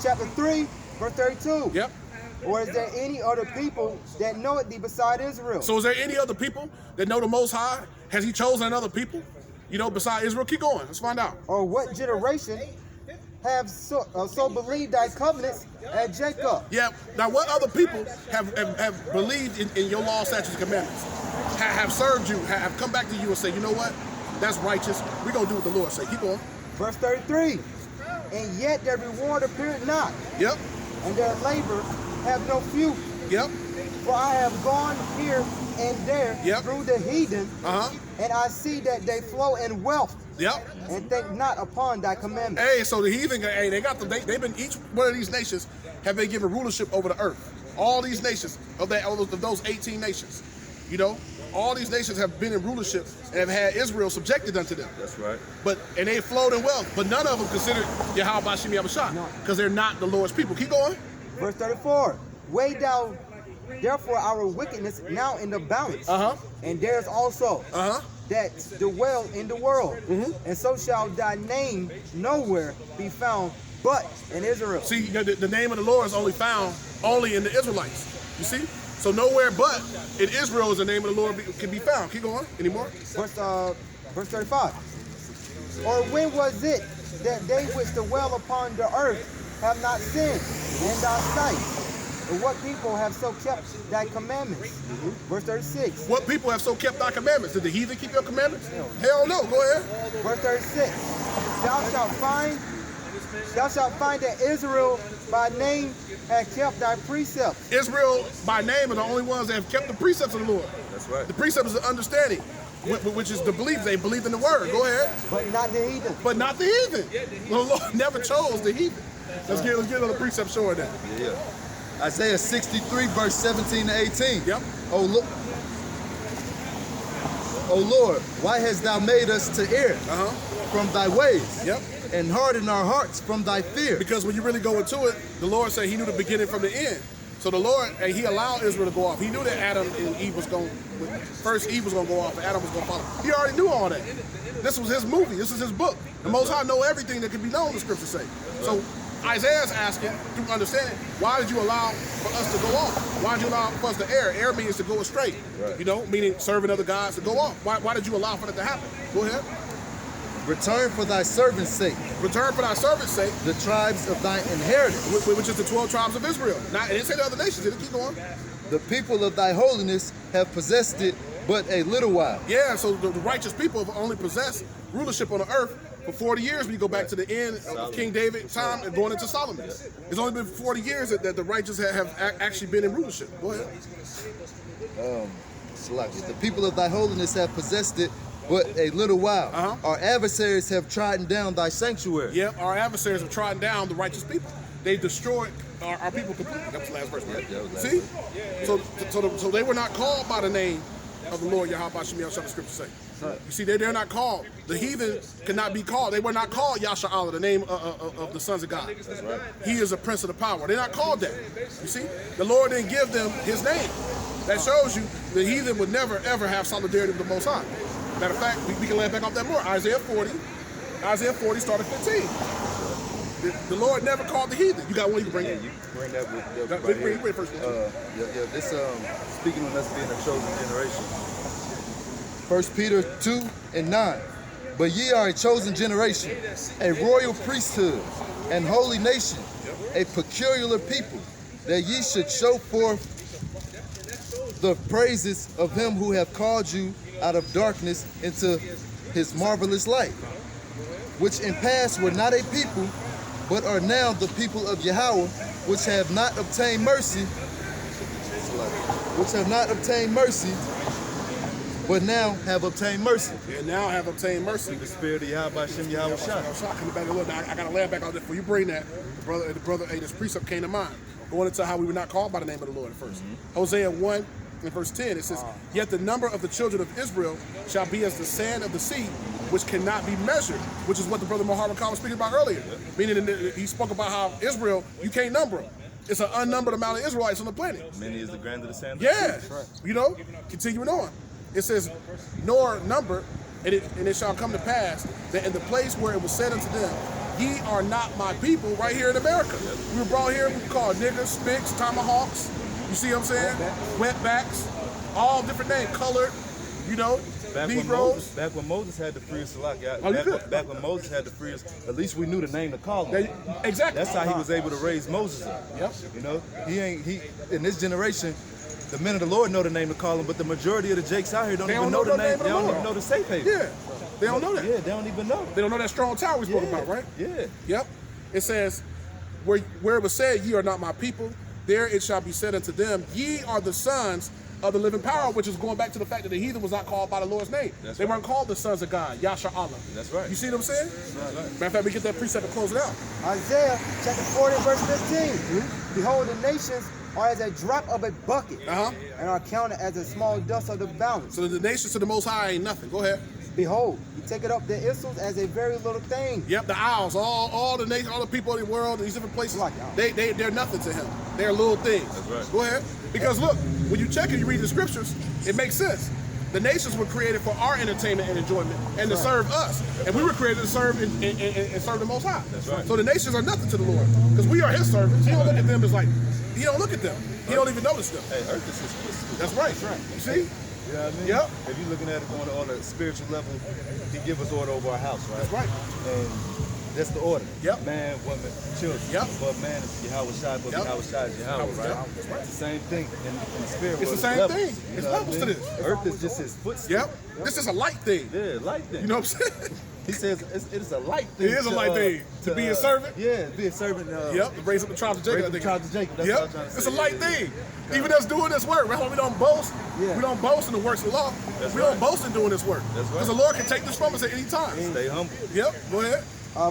chapter 3, verse 32. Yep. Or is there any other people that know it thee beside Israel? So is there any other people that know the Most High? Has he chosen another people, you know, beside Israel? Keep going. Let's find out. Or what generation have so believed thy covenants as Jacob? Yeah. Now, what other people have believed in your law, statutes, and commandments? Have served you, have come back to you and say, you know what? That's righteous. We're going to do what the Lord say. Keep going. Verse 33. And yet their reward appeared not. Yep. And their labor have no future. Yep. For I have gone here and there Yep. through the heathen, and I see that they flow in wealth. Yep. And think not upon thy commandments. Hey, so the heathen, hey, they've been, each one of these nations have been given rulership over the earth. All these nations of those 18 nations, you know, all these nations have been in rulership and have had Israel subjected unto them. That's right. And they flowed in wealth, but none of them considered Yahweh Bashim Yahushua because they're not the Lord's people. Keep going. Verse 34. Weigh thou therefore our wickedness now in the balance, and theirs also that dwell in the world, and so shall thy name nowhere be found but in Israel. See, the name of the Lord is only found in the Israelites. You see? So nowhere but in Israel is the name of the Lord can be found. Keep going. Any more? Verse 35. Or when was it that they which dwell upon the earth have not sinned in thy sight? Or what people have so kept thy commandments? Verse 36. What people have so kept thy commandments? Did the heathen keep your commandments? Hell no. Go ahead. Verse 36. Thou shalt find that Israel by name hath kept thy precepts. Israel by name are the only ones that have kept the precepts of the Lord. That's right. The precepts is the understanding, which is the belief. They believed in the word. Go ahead. But not the heathen. But not the heathen. The Lord never chose the heathen. Let's get another precept showing that. Yeah. Isaiah 63, verse 17 to 18. Yep. O Lord, why hast thou made us to err from thy ways? Yep. And harden our hearts from thy fear. Because when you really go into it, the Lord said he knew the beginning from the end. So the Lord, and he allowed Israel to go off. He knew that Adam and Eve was going, first Eve was going to go off and Adam was going to follow. He already knew all that. This was his movie. This is his book. The Most High know everything that can be known, the scriptures say. So Isaiah's asking, through understanding, why did you allow for us to go off? Why did you allow for us to err? Err means to go astray, you know, meaning serving other gods to go off. Why did you allow for that to happen? Go ahead. Return for thy servant's sake. Return for thy servant's sake. The tribes of thy inheritance. Which is the 12 tribes of Israel. Now, it didn't say the other nations, did it? Keep going. The people of thy holiness have possessed it but a little while. Yeah, so the righteous people have only possessed rulership on the earth for 40 years when you go back to the end of King David's time and going into Solomon. It's only been 40 years that the righteous have actually been in rulership. Go ahead. The people of thy holiness have possessed it but a little while. Our adversaries have trodden down thy sanctuary. Yeah, our adversaries have trodden down the righteous people. They destroyed our people completely. That was the last verse, right? Yeah, see? So they were not called by the name of the Lord Yahweh Bashim Yahushua, the scriptures say. You see, they're not called. The heathen cannot be called. They were not called Yasha'Allah, the name of the sons of God. That's right. He is a prince of the power. They're not called that. You see? The Lord didn't give them his name. That shows you the heathen would never, ever have solidarity with the Most High. Matter of fact, we can land back off that more. Isaiah 40 started 15. The Lord never called the heathen. You got one you can bring in. You bring that with Bring it first. This speaking on us being a chosen generation. 1 Peter 2:9. But ye are a chosen generation, a royal priesthood, and holy nation, a peculiar people, that ye should show forth the praises of him who have called you out of darkness into his marvelous light, which in past were not a people, but are now the people of Yahweh, which have not obtained mercy, but now have obtained mercy. And now have obtained mercy. The spirit of Yahweh Shem Yahweh Shah. Coming back a little bit. I got to land back on that before you bring that. The brother, hey, this precept came to mind. Going into how we were not called by the name of the Lord at first. Hosea 1 and verse 10, it says, yet the number of the children of Israel shall be as the sand of the sea, which cannot be measured, which is what the brother Muhammad Khan was speaking about earlier. Meaning he spoke about how Israel, you can't number them. It's an unnumbered amount of Israelites on the planet. Many is the grand of the sand. Yeah, you know, continuing on. It says, nor number, and it shall come to pass that in the place where it was said unto them, ye are not my people right here in America. We were brought here, we were called niggers, spicks, tomahawks. You see what I'm saying? Wetbacks, all different names, colored, you know, Negroes. Back when Moses had to free us, Oh, back when Moses had to free us, at least we knew the name to call him. Exactly. That's how he was able to raise Moses up. Yep. You know, he in this generation, the men of the Lord know the name to call him, but the majority of the jakes out here don't even know the name. They don't even know the safe haven. Yeah. They don't know that. Yeah, they don't even know. They don't know that strong tower we spoke about, right? Yeah. Yep. It says, where it was said, ye are not my people, there it shall be said unto them, ye are the sons of the living power, which is going back to the fact that the heathen was not called by the Lord's name. They weren't called the sons of God, Yasha Allah. That's right. You see what I'm saying? That's right. Matter of fact, we get that precept to close it out. Isaiah chapter 40, verse 15. Behold, the nations are as a drop of a bucket, and are counted as a small dust of the balance. So the nations to the Most High ain't nothing. Go ahead. Behold, he taketh up the Israels as a very little thing. Yep, the owls, all the nations, all the people in the world, these different places, Like owls. they're nothing to him. They're little things. That's right. Go ahead. Because look, when you check and you read the scriptures, it makes sense. The nations were created for our entertainment and enjoyment, and to serve us. And we were created to serve and serve the Most High. That's right. So the nations are nothing to the Lord, because we are His servants. He don't look at them as like, He don't look at them. He don't even notice them. Hey, earth is his footstool. That's right. That's right. You see? You know what I mean? Yep. If you're looking at it on a spiritual level, he give us order over our house, right? That's right. And that's the order. Yep. Man, woman, children. Yep. But man is Yahweh Shai, but Yahweh Shai is Yahweh, right? That's right. It's the same thing in the spirit It's world. the same levels, thing. you It's know levels what I to mean? this. Earth is just his footstool. Yep. This is a light thing. Yeah, light thing. You know what I'm saying? He says it is a light thing. It is a light thing. To be a servant? Yeah, be a servant. Yep, to raise up the tribe of Jacob. Raise up the tribe of Jacob. That's Yep, what I'm trying to say. it's a light thing. Even us doing this work, right? We don't boast. Yeah. We don't boast in the works of the law. We don't boast in doing this work. That's right. Because the Lord can take this from us at any time. Stay humble. Yep, go ahead.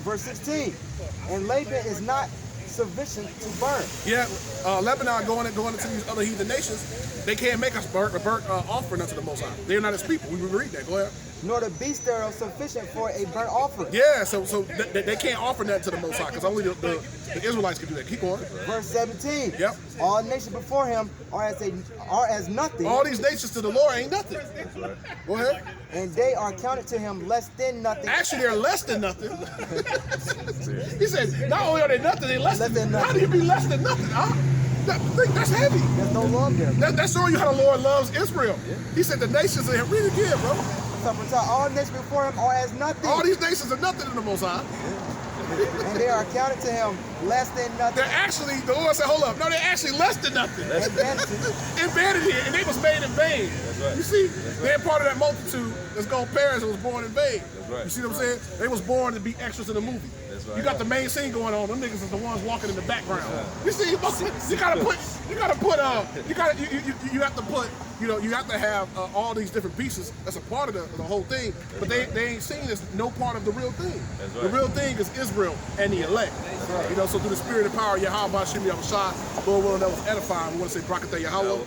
Verse 16. And Laban is not sufficient to burn. Yeah, Lebanon going into these other heathen nations, they can't make us a burnt offering unto the Most High. They're not His people. We read that. Go ahead. Nor the beast thereof sufficient for a burnt offering. Yeah, so they can't offer that to the Most High because only the Israelites can do that. Keep going. Verse 17. Yep. All nations before him are as nothing. All these nations to the Lord ain't nothing. Go ahead. And they are counted to him less than nothing. Actually, they're less than nothing. He said, not only are they nothing, they're less than nothing. How do you be less than nothing, huh? That's heavy. There's no love there. That's showing you how the Lord loves Israel. He said the nations are, read it again, bro. All nations before him are as nothing. All these nations are nothing in the Most High. And they are counted to him less than nothing. They're actually, the Lord said, hold up. No, they're actually less than nothing. And vanity. Embedded here, and they was made in vain. right. You see, they're part of that multitude that's going to perish and was born in vain. right. You see what I'm saying? They was born to be extras in the movie. That's right. You got the main scene going on. Them niggas is the ones walking in the background. You see, you have to have all these different pieces. That's a part of the whole thing. But they ain't seen as no part of the real thing. That's right. The real thing is Israel and the elect. Right. You know, so through the spirit and power of Yahweh, Bashim Yahushua, Lord willing, that was edifying. We want to say Brakatah Yahweh.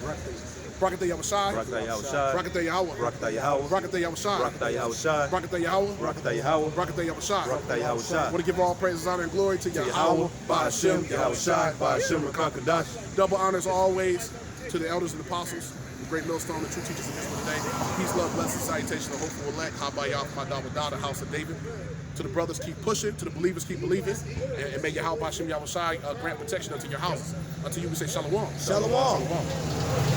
Brakatah Yahushua. Brakatah Yahushua. Brakatah Yahweh. Brakatah Yahweh. Brakatah Yahushua. Brakatah Yahushua. Brakatah Yahweh. Brakatah Yahweh. Brakatah Yahushua. Brakatah Yahushua. Want to give all praises, honor, and glory to Yahweh, Bashim Yahushua, Bashim Rakakadash. Double honors always to the elders and apostles, the great millstone, the true teachers of Israel today. Peace, love, blessing, salutation, the hopeful elect, Habayah, Madabada, the house of David. To the brothers, keep pushing. To the believers, keep believing. And may Yahweh Bashim Yahushua grant protection unto your houses. Until you, we say Shalom. Shalom. Shalom.